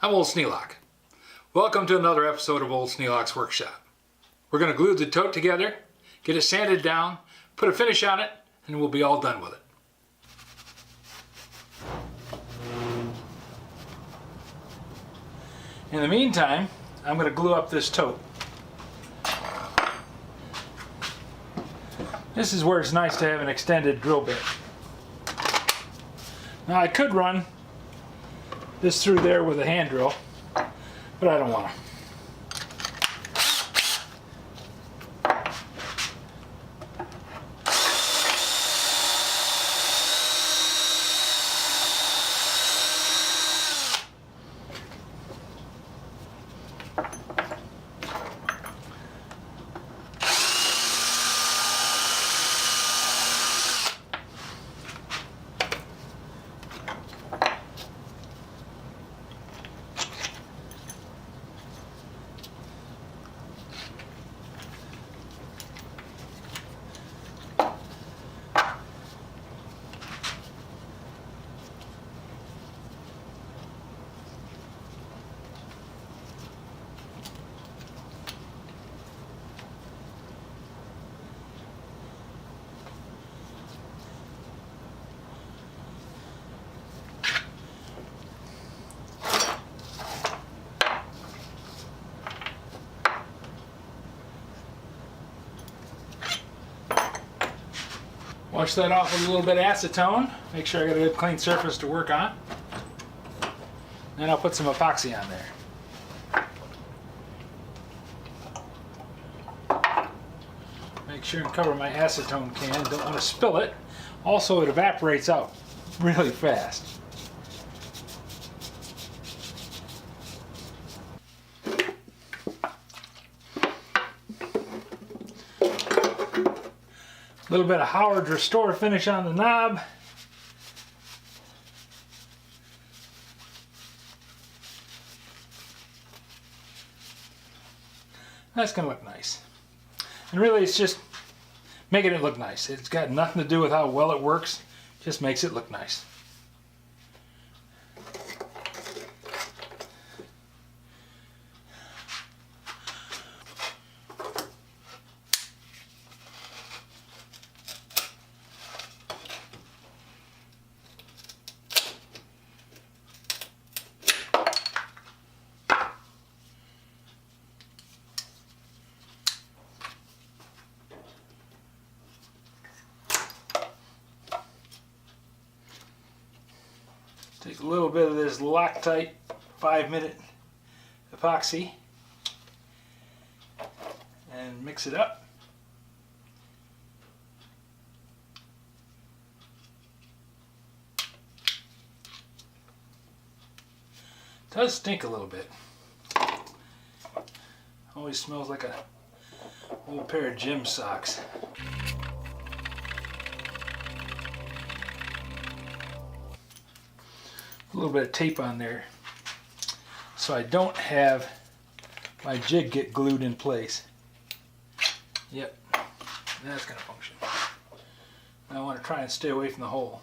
I'm Old Sneelock. Welcome to another episode of Old Sneelock's Workshop. We're going to glue the tote together, get it sanded down, put a finish on it, and we'll be all done with it. In the meantime, I'm going to glue up this tote. This is where it's nice to have an extended drill bit. Now I could run this through there with a hand drill, but I don't want to. Wash that off with a little bit of acetone. Make sure I got a good clean surface to work on. Then I'll put some epoxy on there. Make sure and cover my acetone can. Don't want to spill it. Also, it evaporates out really fast. A little bit of Howard Restore finish on the knob. That's going to look nice. And really it's just making it look nice. It's got nothing to do with how well it works. Just makes it look nice. Take a little bit of this LOCTITE 5-minute epoxy and mix it up. It does stink a little bit. Always smells like a old pair of gym socks. A little bit of tape on there so I don't have my jig get glued in place. Yep, that's going to function. Now I want to try and stay away from the hole.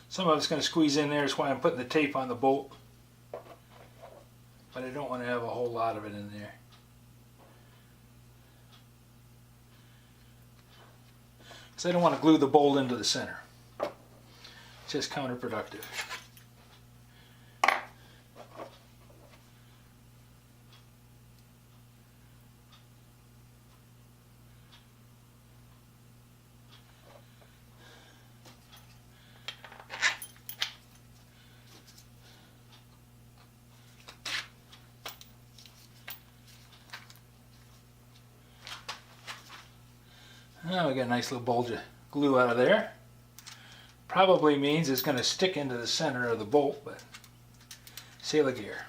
Some of it's going to squeeze in there, that's why I'm putting the tape on the bolt. But I don't want to have a whole lot of it in there. Because I don't want to glue the bolt into the center. It's just counterproductive. Now we got a nice little bulge of glue out of there. Probably means it's going to stick into the center of the bolt, but c'est la guerre.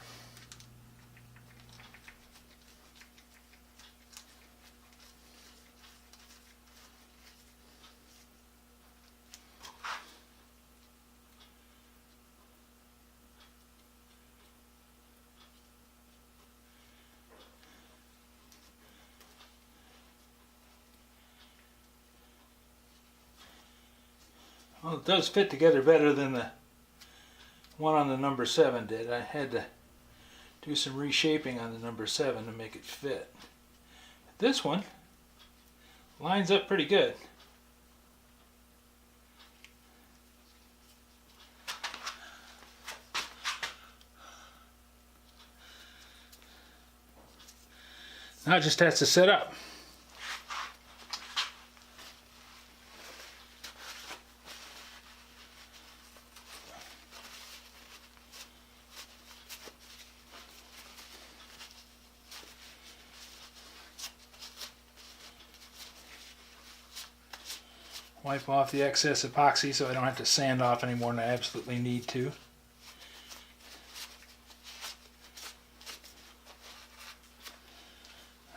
Well, it does fit together better than the one on the number 7 did. I had to do some reshaping on the number 7 to make it fit. This one lines up pretty good. Now it just has to sit up. Wipe off the excess epoxy so I don't have to sand off any more than I absolutely need to.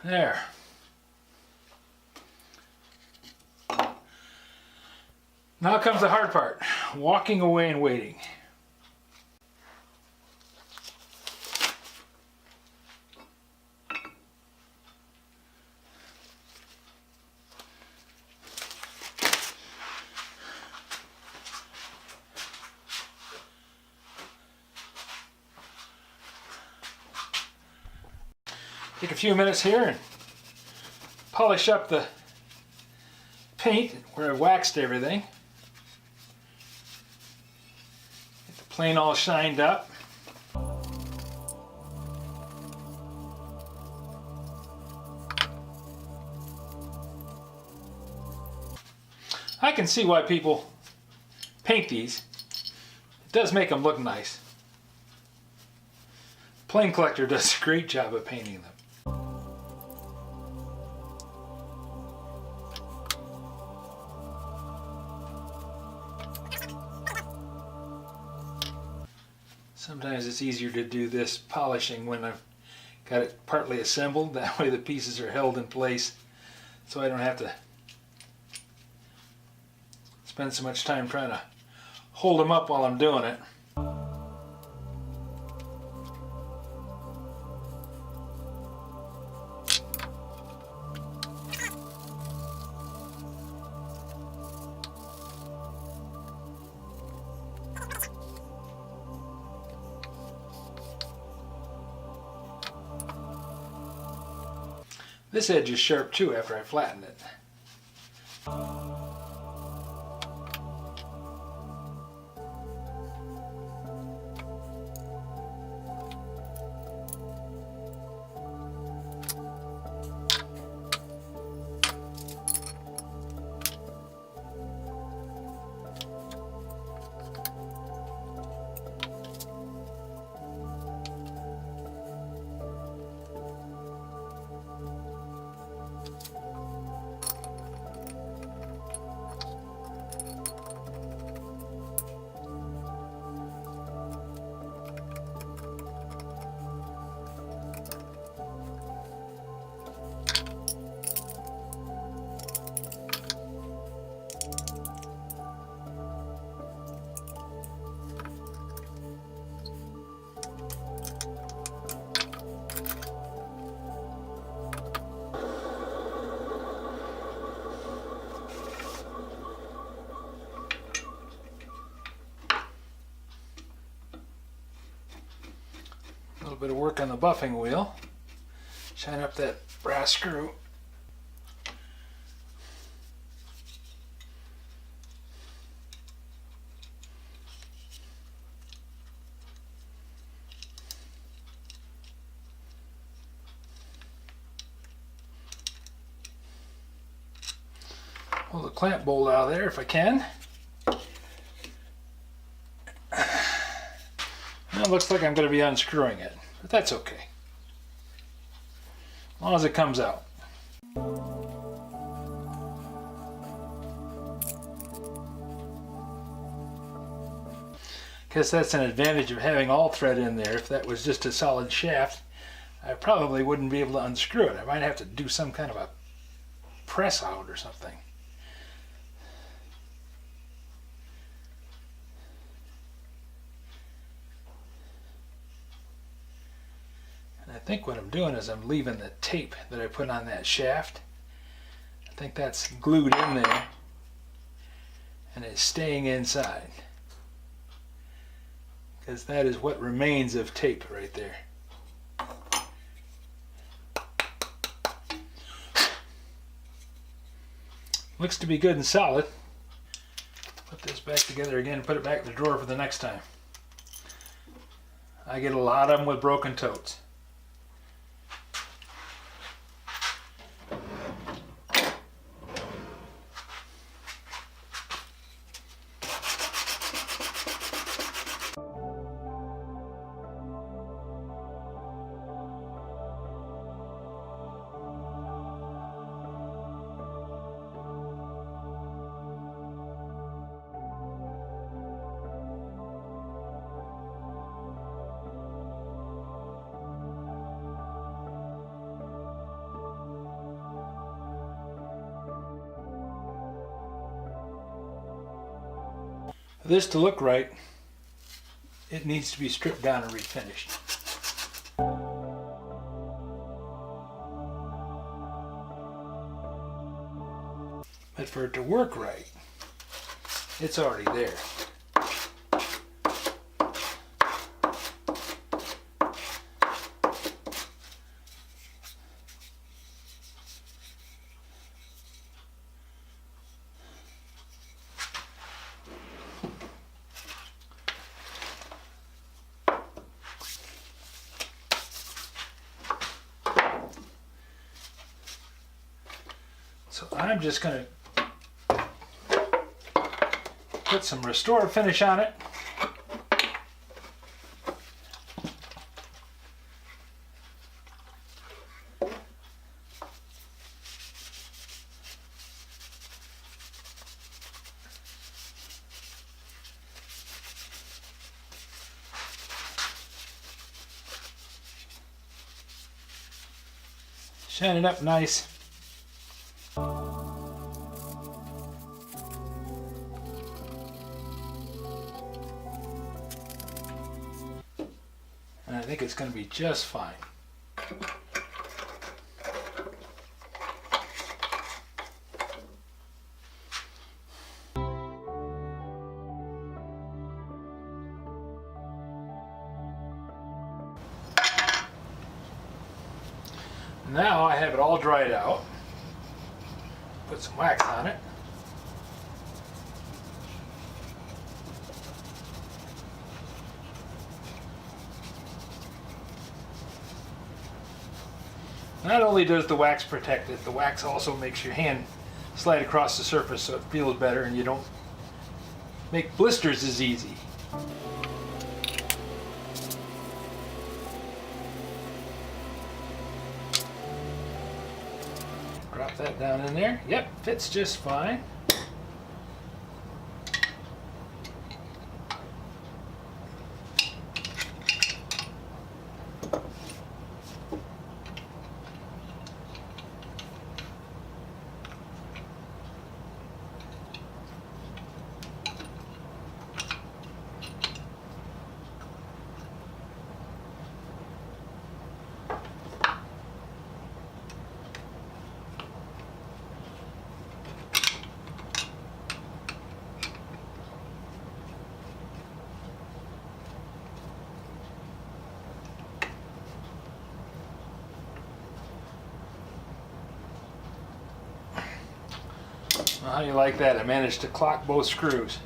There. Now comes the hard part, walking away and waiting. Take a few minutes here and polish up the paint where I waxed everything. Get the plane all shined up. I can see why people paint these. It does make them look nice. Plane Collector does a great job of painting them. Sometimes it's easier to do this polishing when I've got it partly assembled. That way the pieces are held in place so I don't have to spend so much time trying to hold them up while I'm doing it. This edge is sharp too after I flattened it. A little bit of work on the buffing wheel. Shine up that brass screw. Pull the clamp bolt out of there if I can. Well, it looks like I'm going to be unscrewing it, but that's okay. As long as it comes out. Guess that's an advantage of having all thread in there. If that was just a solid shaft, I probably wouldn't be able to unscrew it. I might have to do some kind of a press out or something. I think what I'm doing is I'm leaving the tape that I put on that shaft. I think that's glued in there and it's staying inside, because that is what remains of tape right there. Looks to be good and solid. Put this back together again and put it back in the drawer for the next time. I get a lot of them with broken totes. For this to look right, it needs to be stripped down and refinished. But for it to work right, it's already there. So I'm just going to put some Restore finish on it. Shine it up nice. And I think it's going to be just fine. Now I have it all dried out. Put some wax on it. Not only does the wax protect it, the wax also makes your hand slide across the surface so it feels better and you don't make blisters as easy. Drop that down in there. Yep, fits just fine. Well, how do you like that? I managed to clock both screws.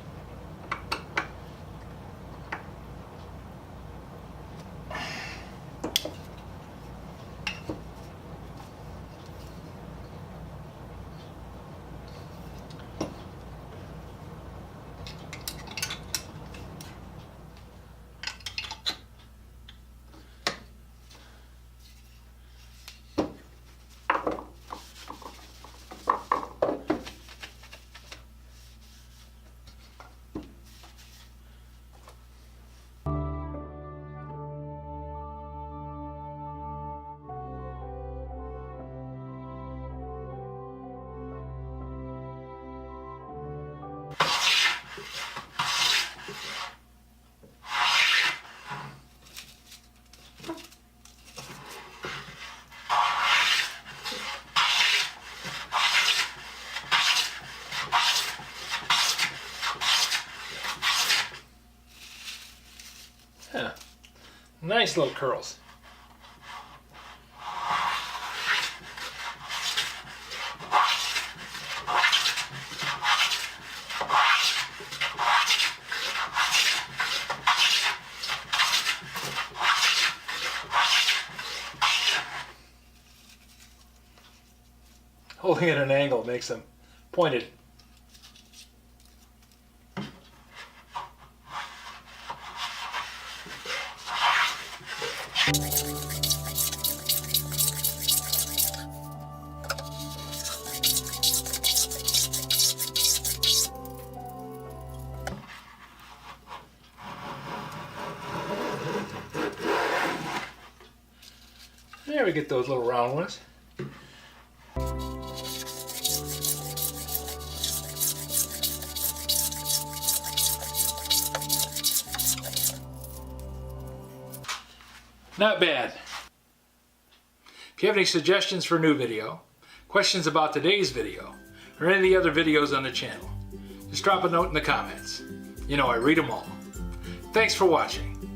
Yeah, nice little curls. holding at an angle makes them pointed. There we get those little round ones. Not bad. If you have any suggestions for a new video, questions about today's video, or any of the other videos on the channel, just drop a note in the comments. You know I read them all. Thanks for watching.